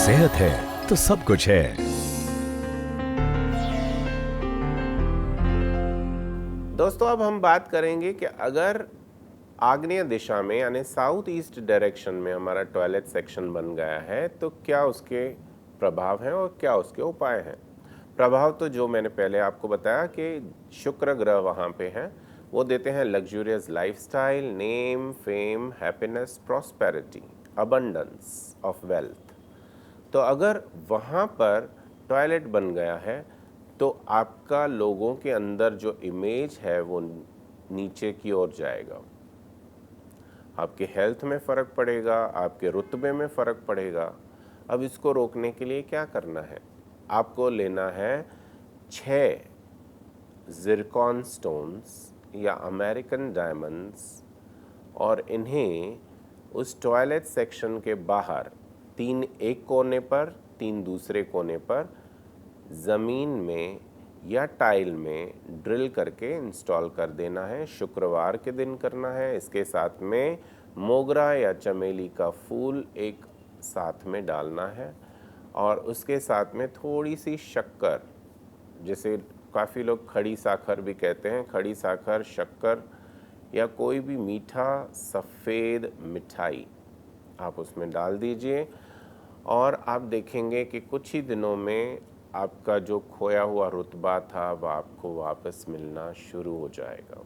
सेहत है तो सब कुछ है। दोस्तों, अब हम बात करेंगे कि अगर आग्नेय दिशा में यानी साउथ ईस्ट डायरेक्शन में हमारा टॉयलेट सेक्शन बन गया है तो क्या उसके प्रभाव हैं और क्या उसके उपाय हैं। प्रभाव तो जो मैंने पहले आपको बताया कि शुक्र ग्रह वहाँ पे हैं, वो देते हैं luxurious lifestyle, name, fame, happiness, prosperity, abundance of wealth. तो अगर वहाँ पर टॉयलेट बन गया है तो आपका लोगों के अंदर जो इमेज है वो नीचे की ओर जाएगा। आपके हेल्थ में फ़र्क पड़ेगा, आपके रुतबे में फ़र्क पड़ेगा। अब इसको रोकने के लिए क्या करना है? आपको लेना है 6 ज़िरकॉन स्टोन्स या अमेरिकन डायमंड्स और इन्हें उस टॉयलेट सेक्शन के बाहर 3 एक कोने पर, 3 दूसरे कोने पर ज़मीन में या टाइल में ड्रिल करके इंस्टॉल कर देना है। शुक्रवार के दिन करना है। इसके साथ में मोगरा या चमेली का फूल एक साथ में डालना है और उसके साथ में थोड़ी सी शक्कर, जिसे काफ़ी लोग खड़ी साखर भी कहते हैं, खड़ी साखर, शक्कर या कोई भी मीठा सफ़ेद मिठाई आप उसमें डाल दीजिए और आप देखेंगे कि कुछ ही दिनों में आपका जो खोया हुआ रुतबा था वह आपको वापस मिलना शुरू हो जाएगा।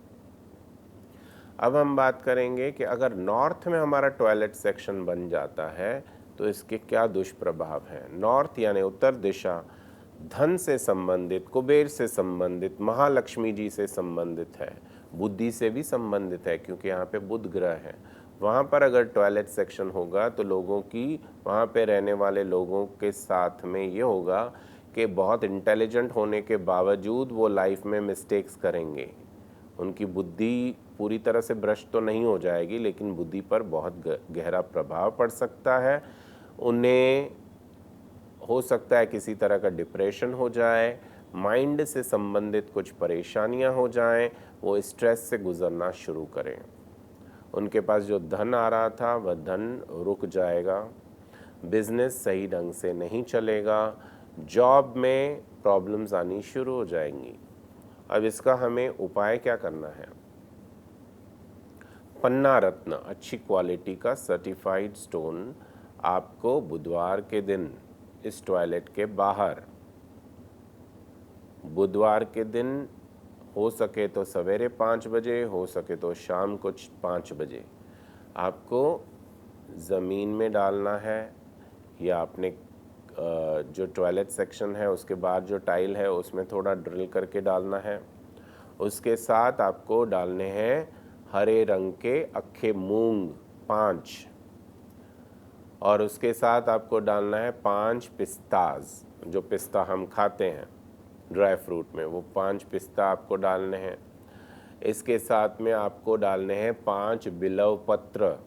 अब हम बात करेंगे कि अगर नॉर्थ में हमारा टॉयलेट सेक्शन बन जाता है तो इसके क्या दुष्प्रभाव हैं। नॉर्थ यानी उत्तर दिशा धन से संबंधित, कुबेर से संबंधित, महालक्ष्मी जी से संबंधित है, बुद्धि से भी संबंधित है क्योंकि यहाँ पे बुध ग्रह है। वहाँ पर अगर टॉयलेट सेक्शन होगा तो लोगों की, वहाँ पे रहने वाले लोगों के साथ में ये होगा कि बहुत इंटेलिजेंट होने के बावजूद वो लाइफ में मिस्टेक्स करेंगे। उनकी बुद्धि पूरी तरह से भ्रष्ट तो नहीं हो जाएगी लेकिन बुद्धि पर बहुत गहरा प्रभाव पड़ सकता है। उन्हें हो सकता है किसी तरह का डिप्रेशन हो जाए, माइंड से संबंधित कुछ परेशानियां हो जाएं, वो स्ट्रेस से गुजरना शुरू करें। उनके पास जो धन आ रहा था वह धन रुक जाएगा, बिजनेस सही ढंग से नहीं चलेगा, जॉब में प्रॉब्लम्स आनी शुरू हो जाएंगी। अब इसका हमें उपाय क्या करना है? पन्ना रत्न अच्छी क्वालिटी का सर्टिफाइड स्टोन आपको बुधवार के दिन इस टॉयलेट के बाहर, बुधवार के दिन हो सके तो सवेरे 5 बजे, हो सके तो शाम को 5 बजे आपको ज़मीन में डालना है या अपने जो टॉयलेट सेक्शन है उसके बाद जो टाइल है उसमें थोड़ा ड्रिल करके डालना है। उसके साथ आपको डालने हैं हरे रंग के अक्खे मूंग 5 और उसके साथ आपको डालना है 5 पिस्ताज, जो पिस्ता हम खाते हैं ड्राई फ्रूट में, वो 5 पिस्ता आपको डालने हैं। इसके साथ में आपको डालने हैं 5 बिलव पत्र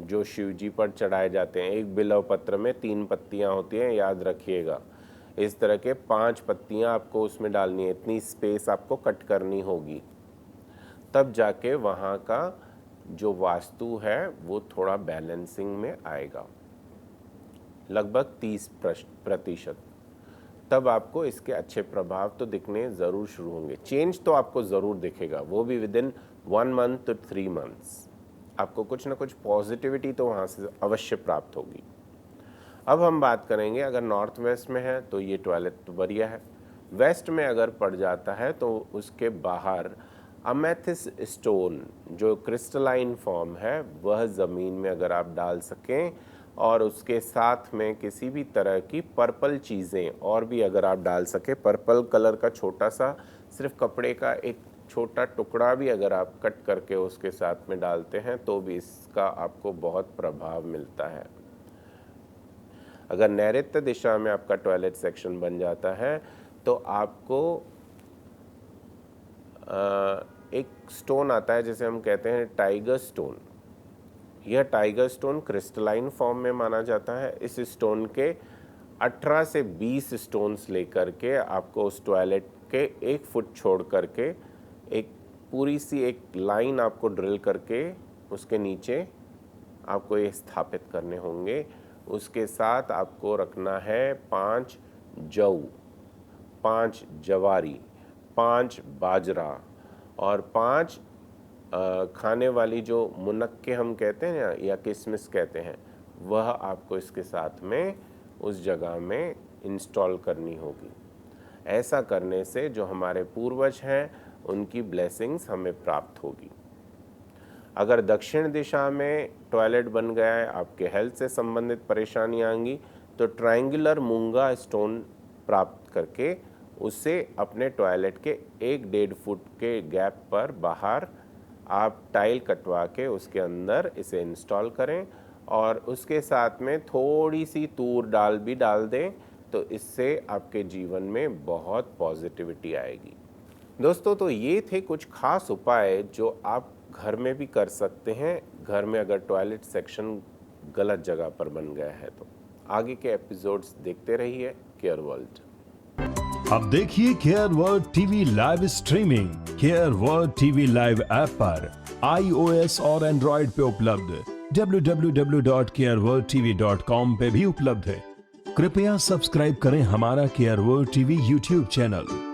जो शिव जी पर चढ़ाए जाते हैं। एक बिलव पत्र में 3 पत्तियां होती हैं, याद रखिएगा। इस तरह के 5 पत्तियां आपको उसमें डालनी है। इतनी स्पेस आपको कट करनी होगी, तब जाके वहाँ का जो वास्तु है वो थोड़ा बैलेंसिंग में आएगा, लगभग 30%। तब आपको इसके अच्छे प्रभाव तो दिखने ज़रूर शुरू होंगे। चेंज तो आपको ज़रूर दिखेगा, वो भी विदिन 1 मंथ to 3 मंथ्स। आपको कुछ ना कुछ पॉजिटिविटी तो वहाँ से अवश्य प्राप्त होगी। अब हम बात करेंगे, अगर नॉर्थ वेस्ट में है तो ये टॉयलेट तो बढ़िया है। वेस्ट में अगर पड़ जाता है तो उसके बाहर अमेथिस स्टोन जो क्रिस्टलाइन फॉर्म है वह ज़मीन में अगर आप डाल सकें और उसके साथ में किसी भी तरह की पर्पल चीज़ें और भी अगर आप डाल सकें, पर्पल कलर का छोटा सा सिर्फ कपड़े का एक छोटा टुकड़ा भी अगर आप कट करके उसके साथ में डालते हैं तो भी इसका आपको बहुत प्रभाव मिलता है। अगर नैऋत्य दिशा में आपका टॉयलेट सेक्शन बन जाता है तो आपको एक स्टोन आता है जिसे हम कहते हैं टाइगर स्टोन। यह टाइगर स्टोन क्रिस्टलाइन फॉर्म में माना जाता है। इस स्टोन के 18 से 20 स्टोन्स लेकर के आपको उस टॉयलेट के 1 फुट छोड़ करके एक पूरी सी एक लाइन आपको ड्रिल करके उसके नीचे आपको ये स्थापित करने होंगे उसके साथ आपको रखना है 5 जौ, 5 जवारी, 5 बाजरा और 5 खाने वाली जो मुनक्के हम कहते हैं ना या किशमिश कहते हैं, वह आपको इसके साथ में उस जगह में इंस्टॉल करनी होगी। ऐसा करने से जो हमारे पूर्वज हैं उनकी ब्लेसिंग्स हमें प्राप्त होगी। अगर दक्षिण दिशा में टॉयलेट बन गया है, आपके हेल्थ से संबंधित परेशानियाँ आएंगी, तो ट्रायंगुलर मूंगा स्टोन प्राप्त करके उससे अपने टॉयलेट के 1-1.5 फुट के गैप पर बाहर आप टाइल कटवा के उसके अंदर इसे इंस्टॉल करें और उसके साथ में थोड़ी सी तूर दाल भी डाल दें, तो इससे आपके जीवन में बहुत पॉजिटिविटी आएगी। दोस्तों, तो ये थे कुछ खास उपाय जो आप घर में भी कर सकते हैं, घर में अगर टॉयलेट सेक्शन गलत जगह पर बन गया है तो। आगे के एपिसोड्स देखते रहिए केयर वर्ल्ड। अब देखिए care world TV live streaming care world TV live app पर iOS और एंड्रॉइड पे उपलब्ध, www.careworldtv.com पे भी उपलब्ध है। कृपया सब्सक्राइब करें हमारा care world TV YouTube channel.